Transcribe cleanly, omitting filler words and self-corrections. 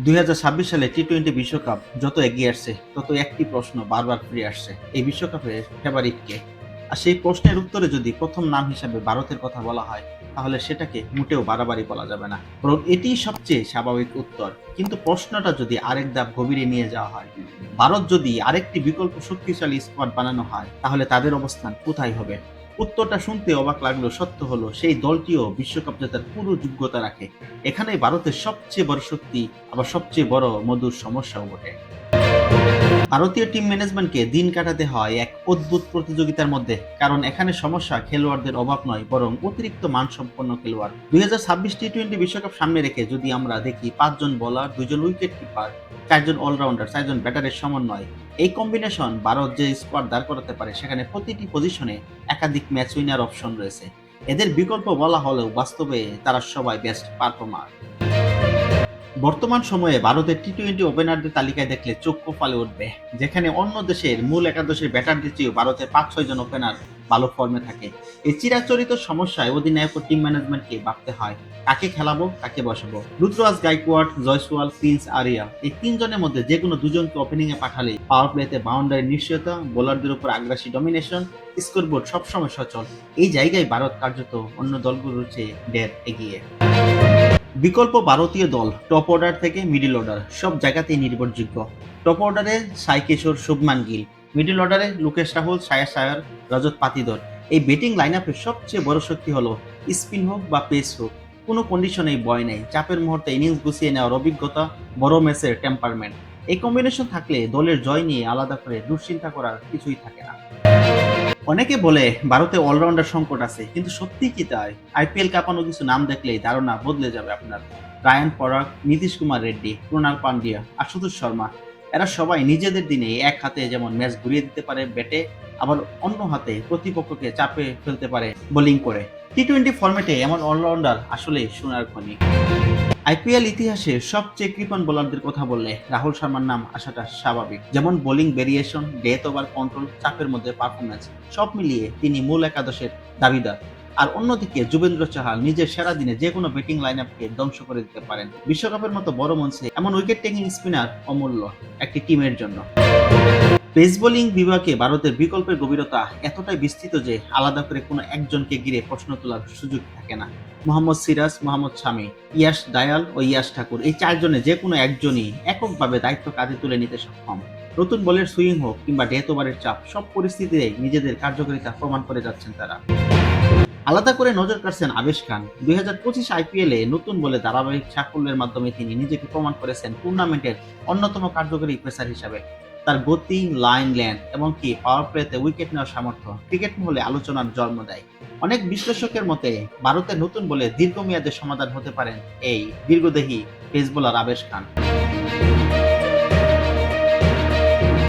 2026 সালে টি-20 বিশ্বকাপ যত এগিয়ে আসছে তত একটি প্রশ্ন বারবার ফিরে আসছে, এই বিশ্বকাপের ফেভারিট কে? আর সেই প্রশ্নের উত্তরে যদি প্রথম নাম হিসাবে ভারতের কথা বলা হয়, তাহলে সেটাকে মোটেও বাড়াবাড়ি বলা যাবে না, বরং এটিই সবচেয়ে স্বাভাবিক উত্তর। কিন্তু প্রশ্নটা যদি আরেক ধাপ গভীরে নিয়ে যাওয়া হয়, ভারত যদি আরেকটি বিকল্প শক্তিশালী স্কোয়াড বানানো হয়, তাহলে তাদের অবস্থান কোথায় হবে? উত্তরটা শুনতে অবাক লাগলেও সত্য হলো, সেই দলটিও বিশ্বকাপ জেতার পুরো যোগ্যতা রাখে। এখানেই ভারতের সবচেয়ে বড় শক্তি, আবার সবচেয়ে বড় মধুর সমস্যাও বটে। ভারতীয় টিম ম্যানেজমেন্টকে দিন কাটাতে হয় এক অদ্ভুত প্রতিযোগিতার মধ্যে, কারণ এখানে সমস্যা খেলোয়াড়দের অভাব নয়, বরং অতিরিক্ত মানসম্পন্ন খেলোয়াড়। 2026 টি-20 বিশ্বকাপ সামনে রেখে যদি আমরা দেখি 5 জন বোলার, 2 জন উইকেট কিপার, 4 জন অলরাউন্ডার, 4 জন ব্যাটারের সমন্বয়, এই কম্বিনেশন ভারত যে স্কোয়াড দাঁড় করাতে পারে, সেখানে প্রতিটি পজিশনে একাধিক ম্যাচ উইনার অপশন রয়েছে। এদের বিকল্প বলা হলেও বাস্তবে তারা সবাই বেস্ট পারফর্মার। বর্তমান সময়ে ভারতের টি-20 ওপেনারদের তালিকায় দেখলে চোখ কপালে উঠবে, যেখানে অন্য দেশের মূল একাদশের ব্যাটারদের চেয়েও ভারতের 5-6 জন ওপেনার ভালো ফর্মে থাকে। এই চিরাচরিত সমস্যায় অধিনায়ক ও টিম ম্যানেজমেন্টকে ভাবতে হয়, কাকে খেলাবো, কাকে বসাবো। রুদ্রাজ গাইকোয়াড, জয়সওয়াল, প্রিন্স আরিয়া, এই 3 জনের মধ্যে যে কোনো 2 জনকে ওপেনিং এ পাঠালে পাওয়ার প্লেতে বাউন্ডারি নিশ্চয়তা, বোলারদের উপর আগ্রাসী ডমিনেশন, স্কোরবোর্ড সবসময় সচল। এই জায়গায় ভারত কার্যত অন্য দলগুলোর চেয়ে ঢের এগিয়ে। বিকল্প ভারতীয় দল টপ অর্ডার থেকে মিডল অর্ডার সব জায়গাতেই নির্ভরযোগ্য। টপ অর্ডারে সাই কিশোর, শুভমান গিল, মিডল অর্ডারে লোকেশ রাহুল, শ্রেয়াস আয়ার, রজত পাতিদার। এই ব্যাটিং লাইনআপের সবচেয়ে বড় শক্তি হলো স্পিন হোক বা পেস হোক, কোনো কন্ডিশনেই ভয় নেই, চাপের মুহূর্তে ইনিংস গুছিয়ে নেওয়ার অভিজ্ঞতা, বড় ম্যাচের টেম্পারমেন্ট। এই কম্বিনেশন থাকলে দলের জয় নিয়ে আলাদা করে দুশ্চিন্তা করার কিছুই থাকে না। অনেকে বলে ভারতে অলরাউন্ডার সংকট আছে, কিন্তু সত্যি কি তাই? আইপিএল কাঁপানো কিছু নাম দেখলেই ধারণা বদলে যাবে আপনার। রায়ান পরাগ, নীতিশ কুমার রেড্ডি, ক্রুণাল পান্ডিয়া, আশুতোষ শর্মা, এরা সবাই নিজেদের দিনে এক হাতে যেমন ম্যাচ ঘুরিয়ে দিতে পারে ব্যাটে, আবার অন্য হাতে প্রতিপক্ষকে চাপে ফেলতে পারে বোলিং করে। টি-20 ফরম্যাটে এমন অলরাউন্ডার আসলে সোনার খনি। আইপিএল ইতিহাসে সবচেয়ে কৃপণ বোলারদের কথা বললে রাহুল শর্মার নাম আসাটা স্বাভাবিক। যেমন bowling variation, death over control, চাপের মধ্যে পারফরম্যান্স, সব মিলিয়ে তিনি মূল একাদশের দাবিদার। আর অন্যদিকে যুবেন্দ্র চাহাল নিজের সেরা দিনে যে কোনো ব্যাটিং লাইন আপকে ধ্বংস করে দিতে পারেন। বিশ্বকাপের মতো বড় মঞ্চে এমন উইকেট টেকিং স্পিনার অমূল্য একটি টিমের জন্য। পেস বোলিং বিভাগে ভারতের বিকল্পের গভীরতা এতটাই বিস্তৃত যে আলাদা করে কোনো একজনকে ঘিরে প্রশ্ন তোলার সুযোগ থাকে না। মোহাম্মদ সিরাজ, মোহাম্মদ শামি, ইয়াশ দায়াল ও ইয়াশ ঠাকুর, এই 4 জনে যে কোনো একজনই এককভাবে দায়িত্ব কাঁধে তুলে নিতে সক্ষম। নতুন বলের সুইং হোক কিংবা ডেথ ওভারের চাপ, সব পরিস্থিতিতে নিজেদের কার্যকারিতা প্রমাণ করে যাচ্ছেন তারা। আলাদা করে নজর কাড়ছেন আবেশ খান। 2025 আইপিএলে নতুন বলে ধারাবাহিক সাফল্যের মাধ্যমে তিনি নিজেকে প্রমাণ করেছেন টুর্নামেন্টের অন্যতম কার্যকরী পেসার হিসাবে। তার গতি, লাইন লেন্থ এমনকি পাওয়ার প্লেতে উইকেট নেওয়ার সামর্থ্য ক্রিকেট মহলে আলোচনার জন্ম দেয়। অনেক বিশ্লেষকের মতে ভারতের নতুন বলে দীর্ঘমেয়াদে সমাধান হতে পারেন এই দীর্ঘদেহী পেস বোলার আবেশ খান।